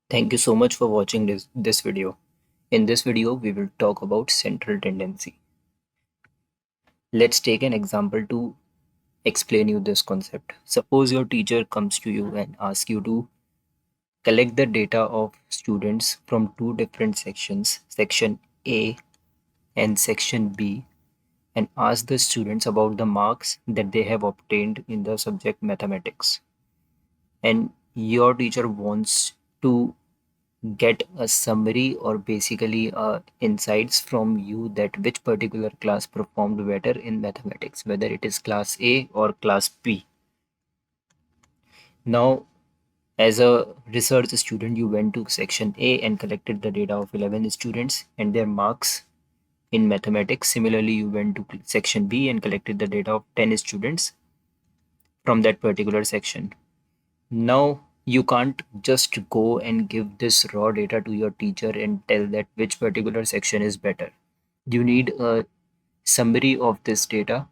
Thank you so much for watching this video. In this video, we will talk about central tendency. Let's take an example to explain you this concept. Suppose your teacher comes to you and asks you to collect the data of students from two different sections, section A and section B, and ask the students about the marks that they have obtained in the subject mathematics. And your teacher wants to get a summary or basically insights from you that which particular class performed better in mathematics, whether it is class A or class B. Now, as a research student, you went to section A and collected the data of 11 students and their marks in mathematics. Similarly, you went to section B and collected the data of 10 students from that particular section. Now, you can't just go and give this raw data to your teacher and tell that which particular section is better. You need a summary of this data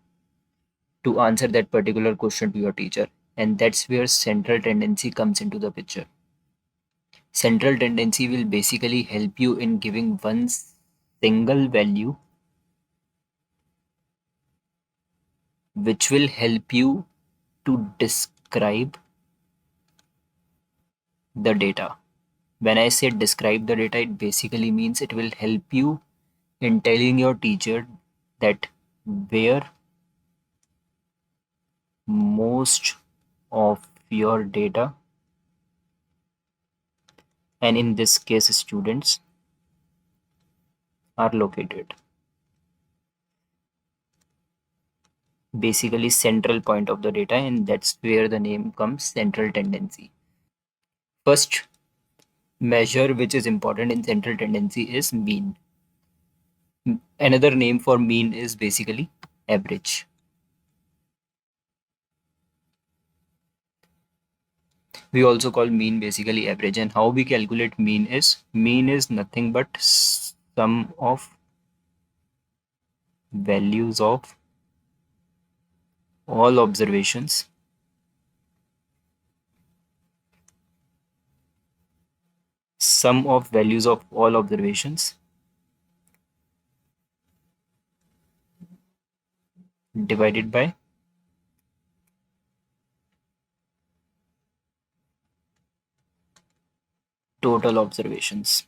to answer that particular question to your teacher. And that's where central tendency comes into the picture. Central tendency will basically help you in giving one single value which will help you to describe the data. When I say describe the data, it basically means it will help you in telling your teacher that where most of your data, and in this case students, are located. Basically central point of the data, and that's where the name comes, central tendency. First measure which is important in central tendency is mean. Another name for mean is basically average. We also call mean basically average, and how we calculate mean is nothing but sum of values of all observations sum of values of all observations divided by total observations.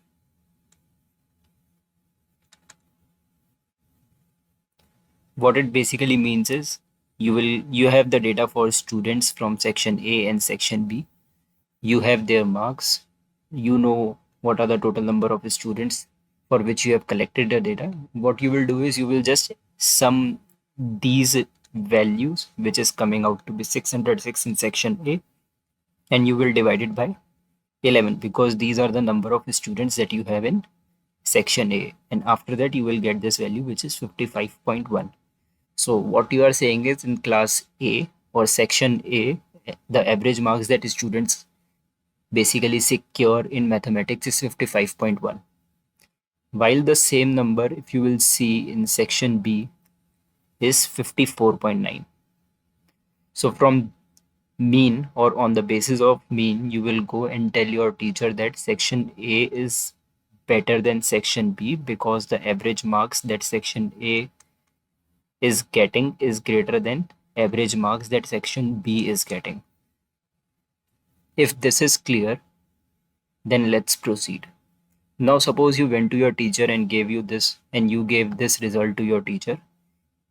What it basically means is you have the data for students from section A and section B. You have their marks. You know what are the total number of students for which you have collected the data. What you will do is you will just sum these values, which is coming out to be 606 in section A, and you will divide it by 11 because these are the number of students that you have in section A, and after that you will get this value which is 55.1. So what you are saying is in class A or section A, the average marks that students basically secure in mathematics is 55.1. While the same number, if you will see in section B, is 54.9. So from mean or on the basis of mean, you will go and tell your teacher that section A is better than section B because the average marks that section A is getting is greater than average marks that section B is getting. If this is clear, then let's proceed. Now suppose you went to your teacher and gave you this and you gave this result to your teacher.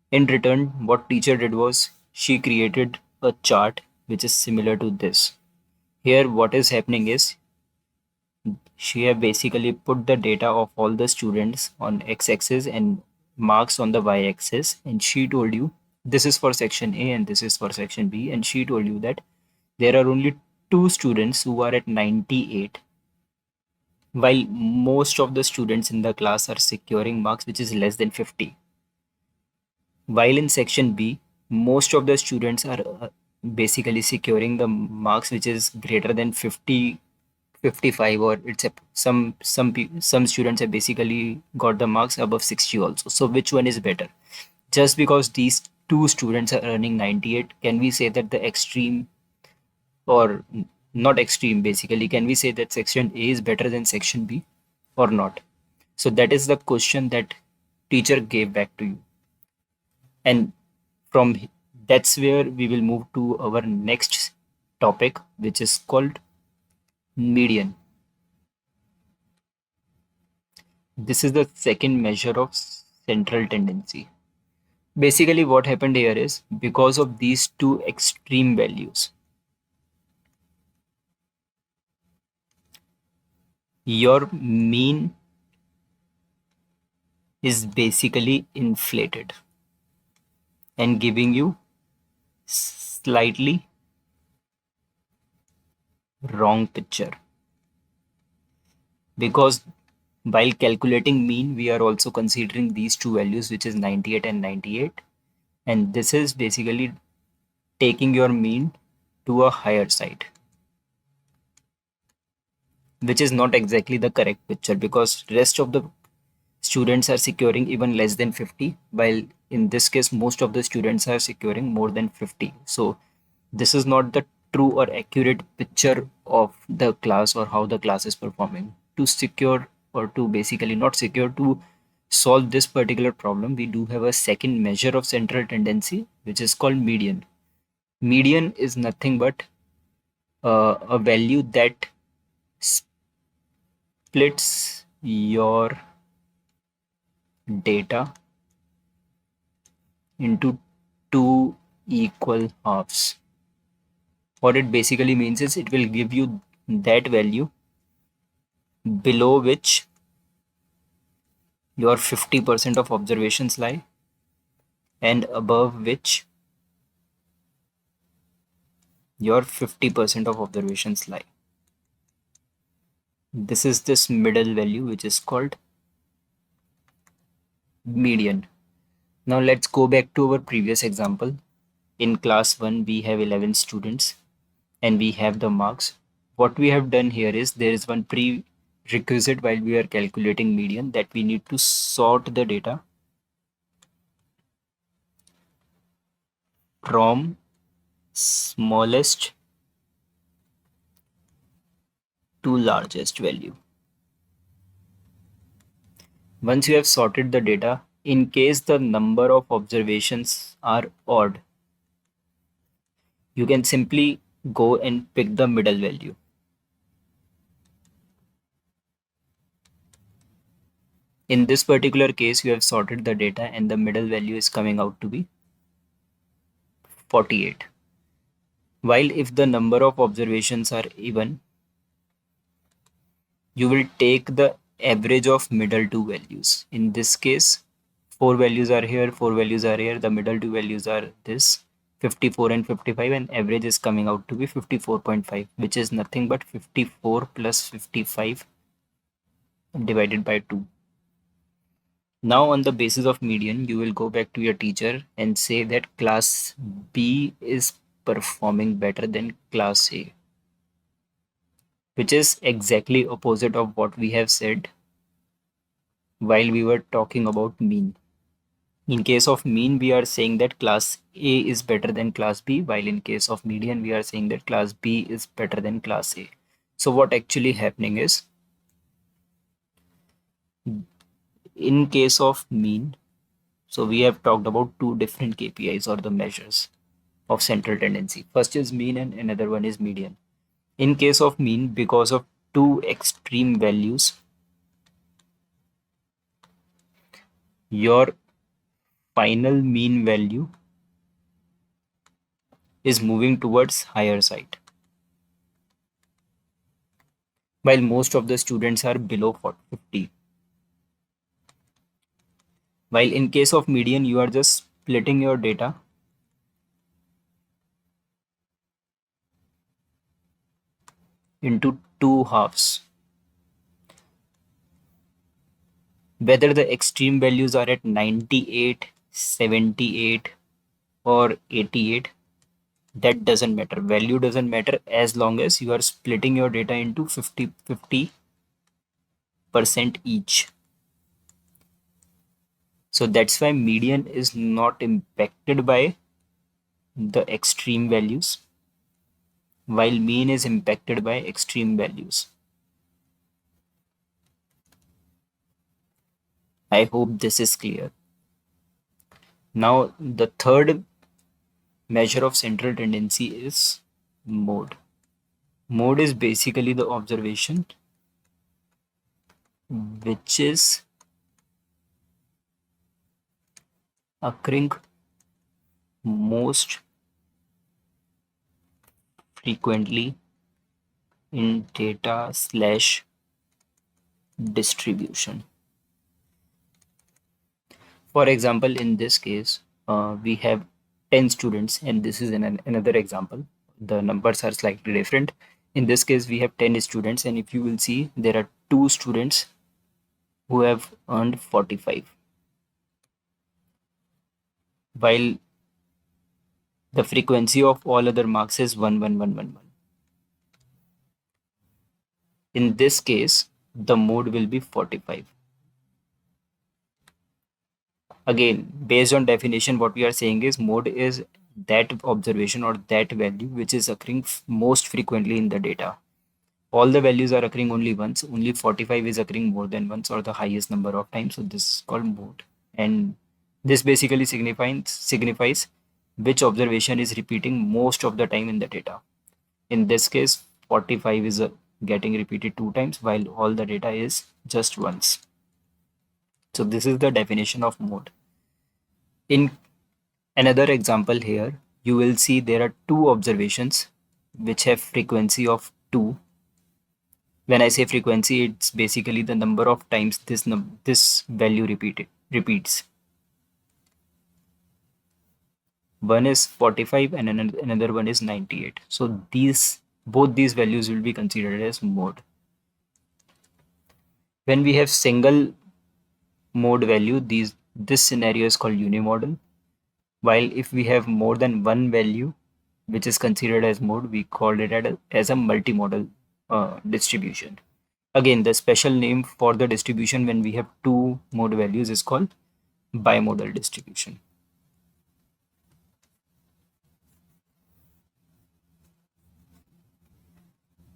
In return, what teacher did was she created a chart which is similar to this. Here what is happening is she have basically put the data of all the students on x-axis and marks on the y-axis, and she told you this is for section A and this is for section B, and she told you that there are only two students who are at 98 while most of the students in the class are securing marks which is less than 50. While in section B, most of the students are basically securing the marks which is greater than 50, 55, or some students have basically got the marks above 60 also. So which one is better? Just because these two students are earning 98, can we say that the extreme or not extreme basically. Can we say that section A is better than section B or not? So that is the question that teacher gave back to you. And from that's where we will move to our next topic, which is called median. This is the second measure of central tendency. Basically, what happened here is because of these two extreme values, your mean is basically inflated and giving you slightly wrong picture. Because while calculating mean, we are also considering these two values, which is 98 and 98. And this is basically taking your mean to a higher side, which is not exactly the correct picture because rest of the students are securing even less than 50, while in this case most of the students are securing more than 50. So this is not the true or accurate picture of the class or how the class is performing. To secure or to basically not secure, to solve this particular problem, we do have a second measure of central tendency, which is called median. Median is nothing but a value that splits your data into two equal halves. What it basically means is it will give you that value below which your 50% of observations lie and above which your 50% of observations lie. This is this middle value which is called median. Now let's go back to our previous example. In class 1 we have 11 students and we have the marks. What we have done here is there is one prerequisite while we are calculating median, that we need to sort the data from smallest to largest value. Once you have sorted the data, in case the number of observations are odd, you can simply go and pick the middle value. In this particular case, you have sorted the data and the middle value is coming out to be 48. While if the number of observations are even, you will take the average of middle two values. In this case, four values are here, four values are here, the middle two values are this 54 and 55, and average is coming out to be 54.5, which is nothing but 54 plus 55 divided by 2. Now on the basis of median, you will go back to your teacher and say that class B is performing better than class A, which is exactly opposite of what we have said while we were talking about mean. In case of mean, we are saying that class A is better than class B, while in case of median, we are saying that class B is better than class A. So what actually happening is, in case of mean, so we have talked about two different KPIs or the measures of central tendency. First is mean and another one is median. In case of mean, because of two extreme values, your final mean value is moving towards higher side, while most of the students are below 50. While in case of median, you are just splitting your data into two halves. Whether the extreme values are at 98, 78, or 88, that doesn't matter. Value doesn't matter as long as you are splitting your data into 50% each. So that's why median is not impacted by the extreme values. while mean is impacted by extreme values. I hope this is clear. Now, the third measure of central tendency is mode. Mode is basically the observation which is occurring most frequently in data slash distribution. For example, in this case, we have 10 students, and this is another example. The numbers are slightly different. In this case, we have 10 students, and if you will see, there are two students who have earned 45, while the frequency of all other marks is 1, 1, 1, 1, 1. In this case, the mode will be 45. Again, based on definition, what we are saying is mode is that observation or that value which is occurring most frequently in the data. All the values are occurring only once, only 45 is occurring more than once or the highest number of times. So this is called mode. And this basically signifies which observation is repeating most of the time in the data. In this case, 45 is getting repeated two times while all the data is just once. So this is the definition of mode. In another example here, you will see there are two observations which have frequency of 2. When I say frequency, it's basically the number of times this value repeats. One is 45 and another one is 98. So both these values will be considered as mode. When we have single mode value, this scenario is called unimodal. While if we have more than one value, which is considered as mode, we call it as a multimodal distribution. Again, the special name for the distribution when we have two mode values is called bimodal distribution.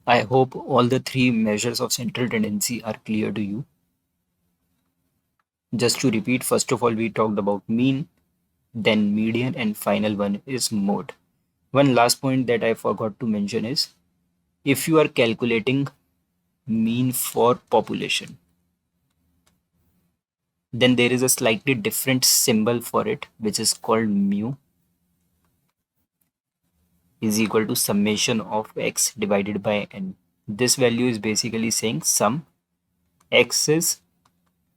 I hope all the three measures of central tendency are clear to you. Just to repeat, first of all, we talked about mean, then median, and final one is mode. One last point that I forgot to mention is if you are calculating mean for population, then there is a slightly different symbol for it, which is called mu is equal to summation of x divided by n. This value is basically saying sum. X is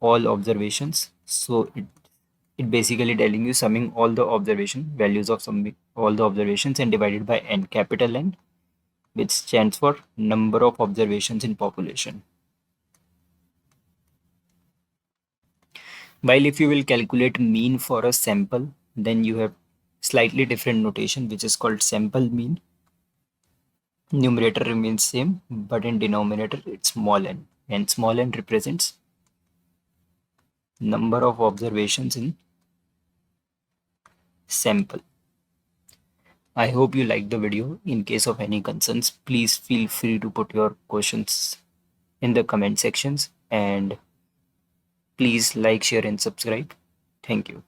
all observations. So it basically telling you summing all the observation values of all the observations and divided by n, capital N, which stands for number of observations in population. While if you will calculate mean for a sample, then you have slightly different notation, which is called sample mean. Numerator remains same, but in denominator it's small n, and small n represents number of observations in sample. I hope you liked the video. In case of any concerns, please feel free to put your questions in the comment sections, and please like, share and subscribe. Thank you.